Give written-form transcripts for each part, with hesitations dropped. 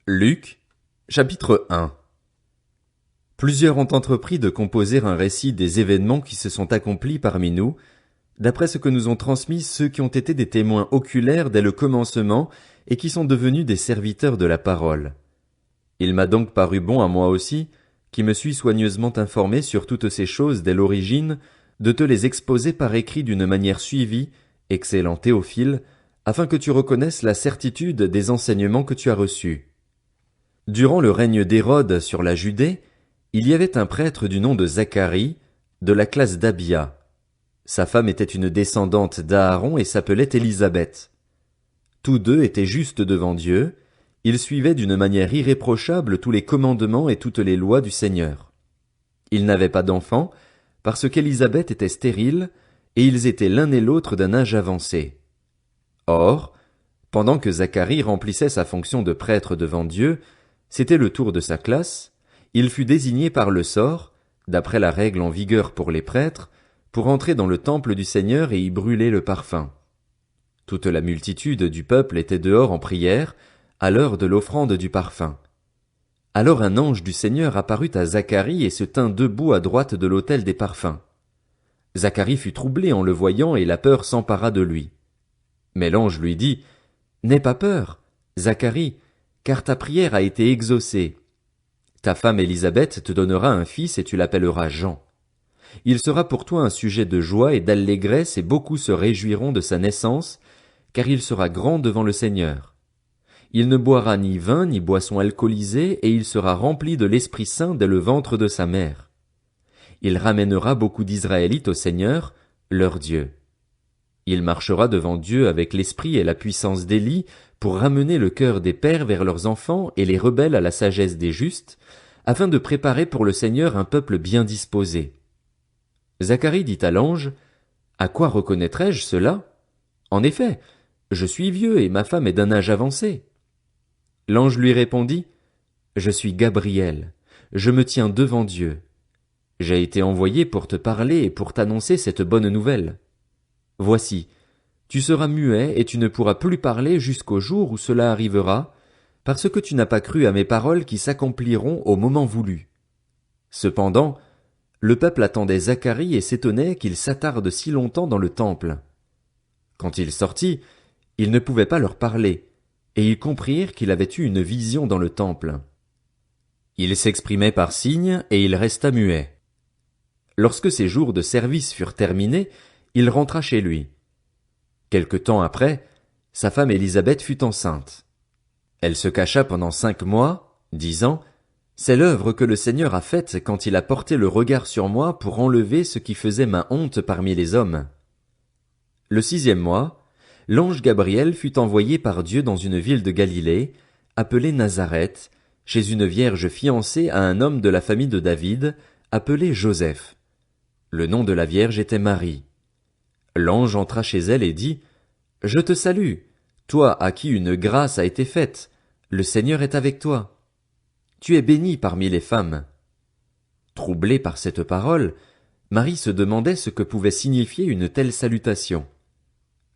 Luc, chapitre 1. Plusieurs ont entrepris de composer un récit des événements qui se sont accomplis parmi nous, d'après ce que nous ont transmis ceux qui ont été des témoins oculaires dès le commencement et qui sont devenus des serviteurs de la parole. Il m'a donc paru bon à moi aussi, qui me suis soigneusement informé sur toutes ces choses dès l'origine, de te les exposer par écrit d'une manière suivie, excellent Théophile, afin que tu reconnaisses la certitude des enseignements que tu as reçus. Durant le règne d'Hérode sur la Judée, il y avait un prêtre du nom de Zacharie, de la classe d'Abia. Sa femme était une descendante d'Aaron et s'appelait Élisabeth. Tous deux étaient justes devant Dieu, ils suivaient d'une manière irréprochable tous les commandements et toutes les lois du Seigneur. Ils n'avaient pas d'enfants, parce qu'Élisabeth était stérile, et ils étaient l'un et l'autre d'un âge avancé. Or, pendant que Zacharie remplissait sa fonction de prêtre devant Dieu, c'était le tour de sa classe, il fut désigné par le sort, d'après la règle en vigueur pour les prêtres, pour entrer dans le temple du Seigneur et y brûler le parfum. Toute la multitude du peuple était dehors en prière, à l'heure de l'offrande du parfum. Alors un ange du Seigneur apparut à Zacharie et se tint debout à droite de l'autel des parfums. Zacharie fut troublé en le voyant et la peur s'empara de lui. Mais l'ange lui dit, « N'aie pas peur, Zacharie, car ta prière a été exaucée. Ta femme Élisabeth te donnera un fils et tu l'appelleras Jean. Il sera pour toi un sujet de joie et d'allégresse et beaucoup se réjouiront de sa naissance, car il sera grand devant le Seigneur. Il ne boira ni vin ni boisson alcoolisée et il sera rempli de l'Esprit Saint dès le ventre de sa mère. Il ramènera beaucoup d'Israélites au Seigneur, leur Dieu. Il marchera devant Dieu avec l'esprit et la puissance d'Élie pour ramener le cœur des pères vers leurs enfants et les rebelles à la sagesse des justes, afin de préparer pour le Seigneur un peuple bien disposé. Zacharie dit à l'ange, « À quoi reconnaîtrai-je cela? En effet, je suis vieux et ma femme est d'un âge avancé. » L'ange lui répondit, « Je suis Gabriel, je me tiens devant Dieu. J'ai été envoyé pour te parler et pour t'annoncer cette bonne nouvelle. Voici, tu seras muet et tu ne pourras plus parler jusqu'au jour où cela arrivera, parce que tu n'as pas cru à mes paroles qui s'accompliront au moment voulu. » Cependant, le peuple attendait Zacharie et s'étonnait qu'il s'attarde si longtemps dans le temple. Quand il sortit, il ne pouvait pas leur parler, et ils comprirent qu'il avait eu une vision dans le temple. Il s'exprimait par signes et il resta muet. Lorsque ses jours de service furent terminés, il rentra chez lui. Quelque temps après, sa femme Élisabeth fut enceinte. Elle se cacha pendant 5 mois, disant, « C'est l'œuvre que le Seigneur a faite quand il a porté le regard sur moi pour enlever ce qui faisait ma honte parmi les hommes. » Le 6e mois, l'ange Gabriel fut envoyé par Dieu dans une ville de Galilée, appelée Nazareth, chez une vierge fiancée à un homme de la famille de David, appelé Joseph. Le nom de la vierge était Marie. L'ange entra chez elle et dit, « Je te salue, toi à qui une grâce a été faite, le Seigneur est avec toi. Tu es bénie parmi les femmes. » Troublée par cette parole, Marie se demandait ce que pouvait signifier une telle salutation.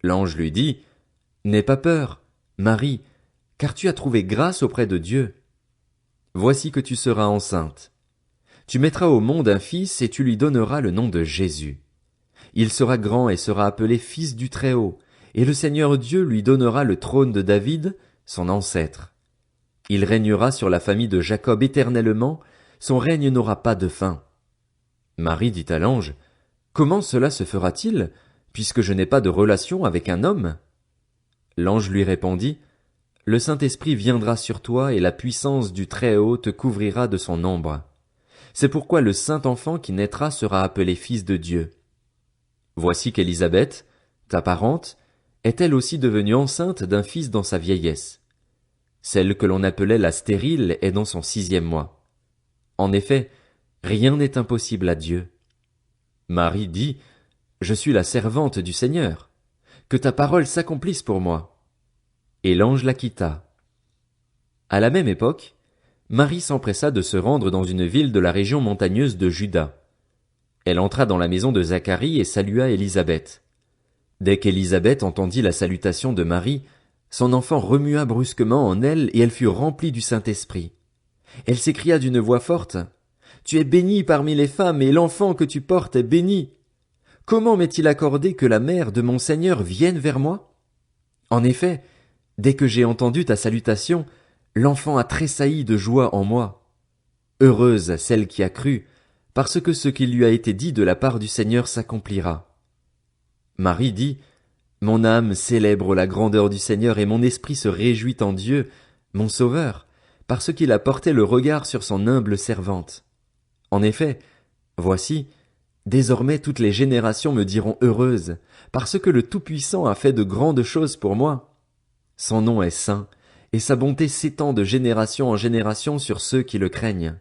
L'ange lui dit, « N'aie pas peur, Marie, car tu as trouvé grâce auprès de Dieu. Voici que tu seras enceinte. Tu mettras au monde un fils et tu lui donneras le nom de Jésus. Il sera grand et sera appelé Fils du Très-Haut, et le Seigneur Dieu lui donnera le trône de David, son ancêtre. Il régnera sur la famille de Jacob éternellement, son règne n'aura pas de fin. » Marie dit à l'ange, « Comment cela se fera-t-il, puisque je n'ai pas de relation avec un homme? » L'ange lui répondit, « Le Saint-Esprit viendra sur toi et la puissance du Très-Haut te couvrira de son ombre. C'est pourquoi le saint enfant qui naîtra sera appelé Fils de Dieu. Voici qu'Élisabeth, ta parente, est elle aussi devenue enceinte d'un fils dans sa vieillesse. Celle que l'on appelait la stérile est dans son 6e mois. En effet, rien n'est impossible à Dieu. » Marie dit, « Je suis la servante du Seigneur. Que ta parole s'accomplisse pour moi. » Et l'ange la quitta. À la même époque, Marie s'empressa de se rendre dans une ville de la région montagneuse de Juda. Elle entra dans la maison de Zacharie et salua Élisabeth. Dès qu'Élisabeth entendit la salutation de Marie, Son enfant remua brusquement en elle et elle fut remplie du Saint-Esprit. Elle s'écria d'une voix forte, « Tu es bénie parmi les femmes et l'enfant que tu portes est béni. Comment m'est-il accordé que la mère de mon Seigneur vienne vers moi? En effet, dès que j'ai entendu ta salutation, l'enfant a tressailli de joie en moi. Heureuse celle qui a cru, parce que ce qui lui a été dit de la part du Seigneur s'accomplira. » Marie dit, « Mon âme célèbre la grandeur du Seigneur et mon esprit se réjouit en Dieu, mon Sauveur, parce qu'il a porté le regard sur son humble servante. En effet, voici, désormais toutes les générations me diront heureuse, parce que le Tout-Puissant a fait de grandes choses pour moi. Son nom est saint, et sa bonté s'étend de génération en génération sur ceux qui le craignent.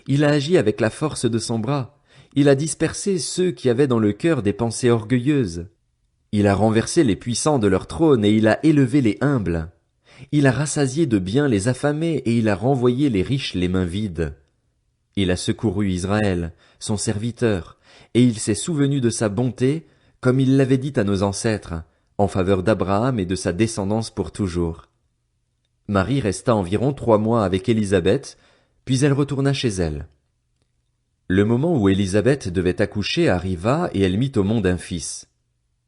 Il a agi avec la force de son bras, il a dispersé ceux qui avaient dans le cœur des pensées orgueilleuses. Il a renversé les puissants de leur trône et il a élevé les humbles. Il a rassasié de biens les affamés et il a renvoyé les riches les mains vides. Il a secouru Israël, son serviteur, et il s'est souvenu de sa bonté, comme il l'avait dit à nos ancêtres, en faveur d'Abraham et de sa descendance pour toujours. Marie resta environ 3 mois avec Élisabeth, puis elle retourna chez elle. Le moment où Élisabeth devait accoucher arriva et elle mit au monde un fils.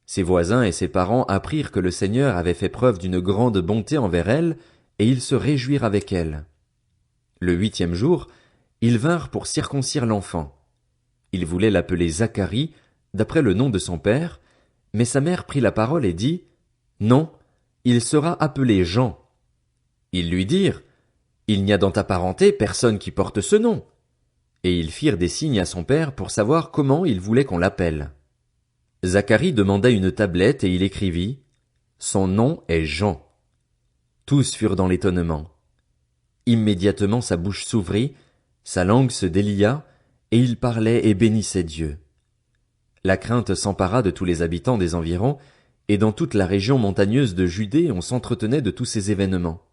Ses voisins et ses parents apprirent que le Seigneur avait fait preuve d'une grande bonté envers elle, et ils se réjouirent avec elle. Le 8e jour, ils vinrent pour circoncire l'enfant. Ils voulaient l'appeler Zacharie, d'après le nom de son père, mais sa mère prit la parole et dit, « Non, il sera appelé Jean. » Ils lui dirent, « Il n'y a dans ta parenté personne qui porte ce nom. » Et ils firent des signes à son père pour savoir comment il voulait qu'on l'appelle. Zacharie demanda une tablette et il écrivit, « Son nom est Jean. » Tous furent dans l'étonnement. Immédiatement sa bouche s'ouvrit, sa langue se délia, et il parlait et bénissait Dieu. La crainte s'empara de tous les habitants des environs, et dans toute la région montagneuse de Judée on s'entretenait de tous ces événements.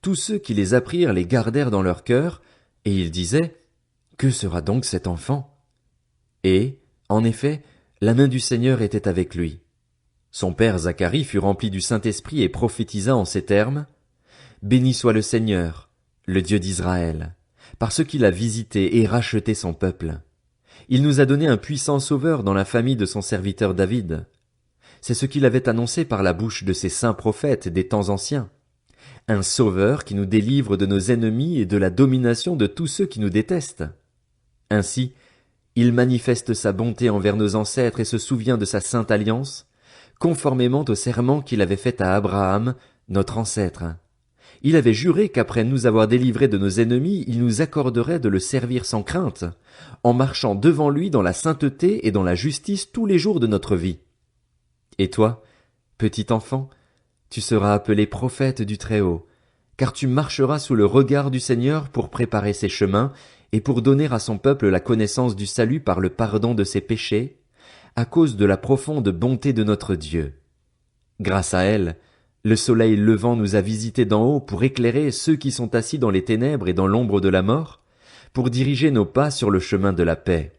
Tous ceux qui les apprirent les gardèrent dans leur cœur, et ils disaient, « Que sera donc cet enfant? » Et, en effet, la main du Seigneur était avec lui. Son père Zacharie fut rempli du Saint-Esprit et prophétisa en ces termes, « Béni soit le Seigneur, le Dieu d'Israël, parce qu'il a visité et racheté son peuple. Il nous a donné un puissant sauveur dans la famille de son serviteur David. C'est ce qu'il avait annoncé par la bouche de ses saints prophètes des temps anciens. Un sauveur qui nous délivre de nos ennemis et de la domination de tous ceux qui nous détestent. Ainsi, il manifeste sa bonté envers nos ancêtres et se souvient de sa sainte alliance, conformément au serment qu'il avait fait à Abraham, notre ancêtre. Il avait juré qu'après nous avoir délivrés de nos ennemis, il nous accorderait de le servir sans crainte, en marchant devant lui dans la sainteté et dans la justice tous les jours de notre vie. Et toi, petit enfant, tu seras appelé prophète du Très-Haut, car tu marcheras sous le regard du Seigneur pour préparer ses chemins et pour donner à son peuple la connaissance du salut par le pardon de ses péchés, à cause de la profonde bonté de notre Dieu. Grâce à elle, le soleil levant nous a visités d'en haut pour éclairer ceux qui sont assis dans les ténèbres et dans l'ombre de la mort, pour diriger nos pas sur le chemin de la paix.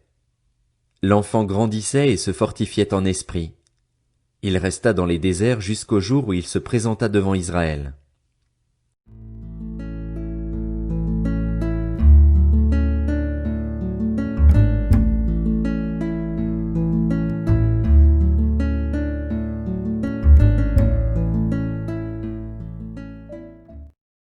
L'enfant grandissait et se fortifiait en esprit. Il resta dans les déserts jusqu'au jour où il se présenta devant Israël.